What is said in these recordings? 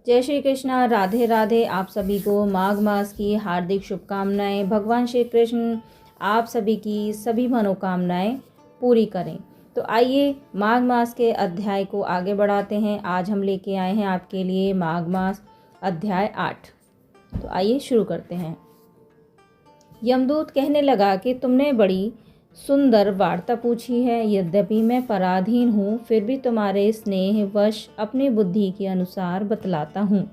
जय श्री कृष्णा, राधे राधे। आप सभी को माघ मास की हार्दिक शुभकामनाएं। भगवान श्री कृष्ण आप सभी की सभी मनोकामनाएं पूरी करें। तो आइए माघ मास के अध्याय को आगे बढ़ाते हैं। आज हम लेके आए हैं आपके लिए माघ मास अध्याय 8। तो आइए शुरू करते हैं। यमदूत कहने लगा कि तुमने बड़ी सुंदर वार्ता पूछी है। यद्यपि मैं पराधीन हूँ, फिर भी तुम्हारे स्नेहवश अपनी बुद्धि के अनुसार बतलाता हूँ।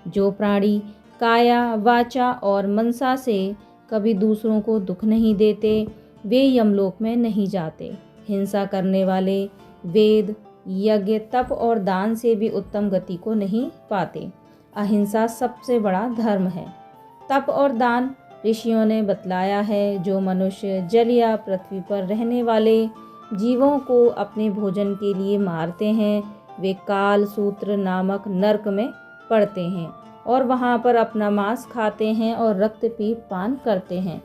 जो प्राणी काया, वाचा और मनसा से कभी दूसरों को दुख नहीं देते, वे यमलोक में नहीं जाते। हिंसा करने वाले वेद, यज्ञ, तप और दान से भी उत्तम गति को नहीं पाते। अहिंसा सबसे बड़ा धर्म है। तप और दान ऋषियों ने बतलाया है। जो मनुष्य जल या पृथ्वी पर रहने वाले जीवों को अपने भोजन के लिए मारते हैं, वे काल सूत्र नामक नरक में पड़ते हैं और वहां पर अपना मांस खाते हैं और रक्त पीप पान करते हैं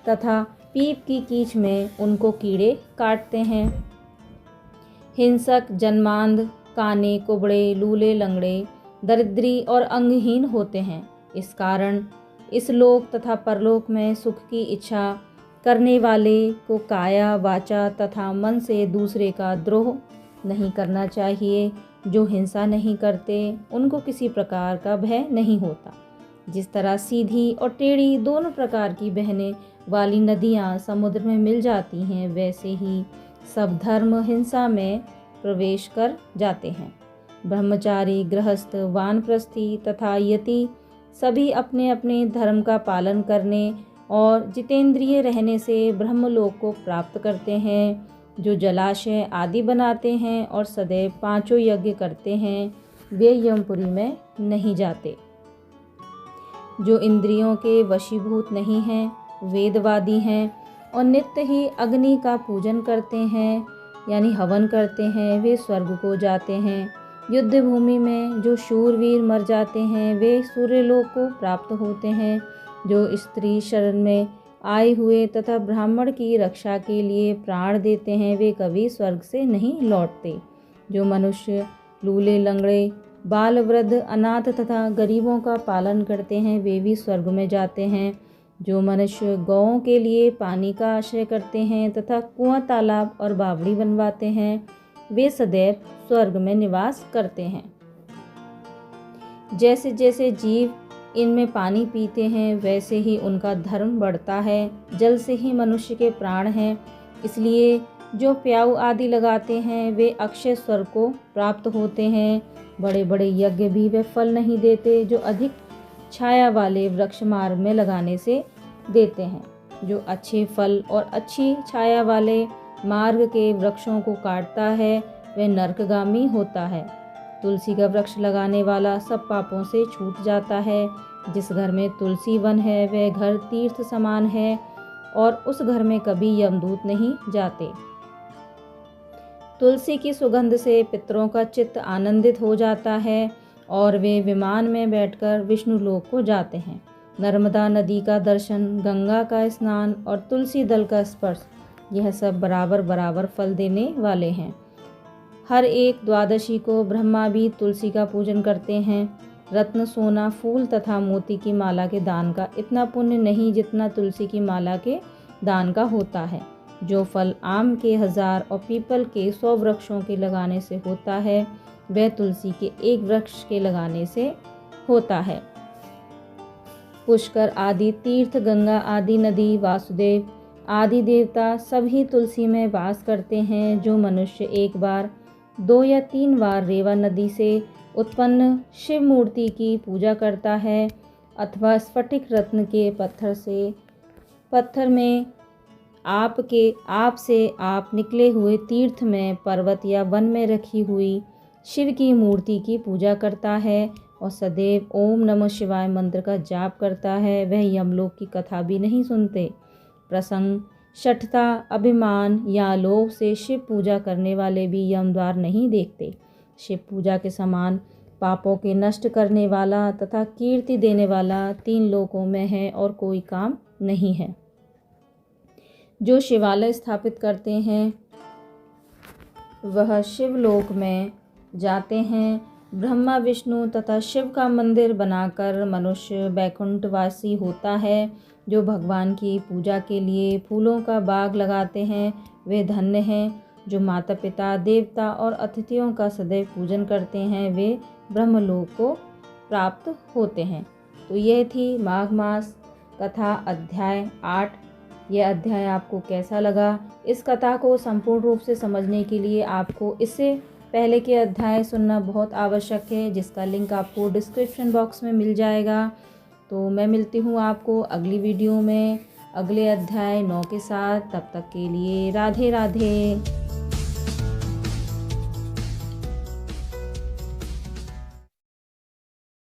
तथा पीप की कीच में उनको कीड़े काटते हैं। हिंसक जन्मांध, काने, कुबड़े, लूले, लंगड़े, दरिद्री और अंगहीन होते हैं। इस कारण इस लोक तथा परलोक में सुख की इच्छा करने वाले को काया, वाचा तथा मन से दूसरे का द्रोह नहीं करना चाहिए। जो हिंसा नहीं करते, उनको किसी प्रकार का भय नहीं होता। जिस तरह सीधी और टेढ़ी दोनों प्रकार की बहने वाली नदियाँ समुद्र में मिल जाती हैं, वैसे ही सब धर्म हिंसा में प्रवेश कर जाते हैं। ब्रह्मचारी, गृहस्थ, वानप्रस्थी तथा यति सभी अपने अपने धर्म का पालन करने और जितेंद्रिय रहने से ब्रह्मलोक को प्राप्त करते हैं। जो जलाशय आदि बनाते हैं और सदैव 5 यज्ञ करते हैं, वे यमपुरी में नहीं जाते। जो इंद्रियों के वशीभूत नहीं हैं, वेदवादी हैं और नित्य ही अग्नि का पूजन करते हैं यानी हवन करते हैं, वे स्वर्ग को जाते हैं। युद्ध भूमि में जो शूरवीर मर जाते हैं, वे सूर्यलोक को प्राप्त होते हैं। जो स्त्री शरण में आए हुए तथा ब्राह्मण की रक्षा के लिए प्राण देते हैं, वे कभी स्वर्ग से नहीं लौटते। जो मनुष्य लूले, लंगड़े, बाल, वृद्ध, अनाथ तथा गरीबों का पालन करते हैं, वे भी स्वर्ग में जाते हैं। जो मनुष्य गौओं के लिए पानी का आश्रय करते हैं तथा कुआं, तालाब और बावड़ी बनवाते हैं, वे सदैव स्वर्ग में निवास करते हैं। जैसे जैसे जीव इनमें पानी पीते हैं, वैसे ही उनका धर्म बढ़ता है। जल से ही मनुष्य के प्राण हैं, इसलिए जो प्याऊ आदि लगाते हैं, वे अक्षय स्वर्ग को प्राप्त होते हैं। बड़े बड़े यज्ञ भी वे फल नहीं देते, जो अधिक छाया वाले वृक्ष मार्ग में लगाने से देते हैं। जो अच्छे फल और अच्छी छाया वाले मार्ग के वृक्षों को काटता है, वह नरकगामी होता है। तुलसी का वृक्ष लगाने वाला सब पापों से छूट जाता है। जिस घर में तुलसी वन है, वह घर तीर्थ समान है और उस घर में कभी यमदूत नहीं जाते। तुलसी की सुगंध से पितरों का चित्त आनंदित हो जाता है और वे विमान में बैठकर विष्णु लोक को जाते हैं। नर्मदा नदी का दर्शन, गंगा का स्नान और तुलसी दल का स्पर्श, यह सब बराबर बराबर फल देने वाले हैं। हर एक द्वादशी को ब्रह्मा भी तुलसी का पूजन करते हैं। रत्न, सोना, फूल तथा मोती की माला के दान का इतना पुण्य नहीं जितना तुलसी की माला के दान का होता है। जो फल आम के 1000 और पीपल के 100 वृक्षों के लगाने से होता है, वह तुलसी के एक वृक्ष के लगाने से होता है। पुष्कर आदि तीर्थ, गंगा आदि नदी, वासुदेव आदि देवता सभी तुलसी में वास करते हैं। जो मनुष्य एक बार, 2 या 3 बार रेवा नदी से उत्पन्न शिव मूर्ति की पूजा करता है अथवा स्फटिक रत्न के पत्थर में आप से आप निकले हुए तीर्थ में, पर्वत या वन में रखी हुई शिव की मूर्ति की पूजा करता है और सदैव ओम नमः शिवाय मंत्र का जाप करता है, वह यमलोक की कथा भी नहीं सुनते। प्रसंग, शठता, अभिमान या लोभ से शिव पूजा करने वाले भी यम द्वार नहीं देखते। शिव पूजा के समान पापों के नष्ट करने वाला तथा कीर्ति देने वाला 3 लोकों में है और कोई काम नहीं है। जो शिवालय स्थापित करते हैं, वह शिवलोक में जाते हैं। ब्रह्मा विष्णु तथा शिव का मंदिर बनाकर मनुष्य बैकुंठवासी होता है। जो भगवान की पूजा के लिए फूलों का बाग लगाते हैं वे धन्य हैं। जो माता पिता देवता और अतिथियों का सदैव पूजन करते हैं वे ब्रह्मलोक को प्राप्त होते हैं। तो यह थी माघ मास कथा अध्याय 8। यह अध्याय आपको कैसा लगा? इस कथा को संपूर्ण रूप से समझने के लिए आपको इससे पहले के अध्याय सुनना बहुत आवश्यक है, जिसका लिंक आपको डिस्क्रिप्शन बॉक्स में मिल जाएगा। तो मैं मिलती हूँ आपको अगली वीडियो में अगले अध्याय 9 के साथ। तब तक के लिए राधे राधे।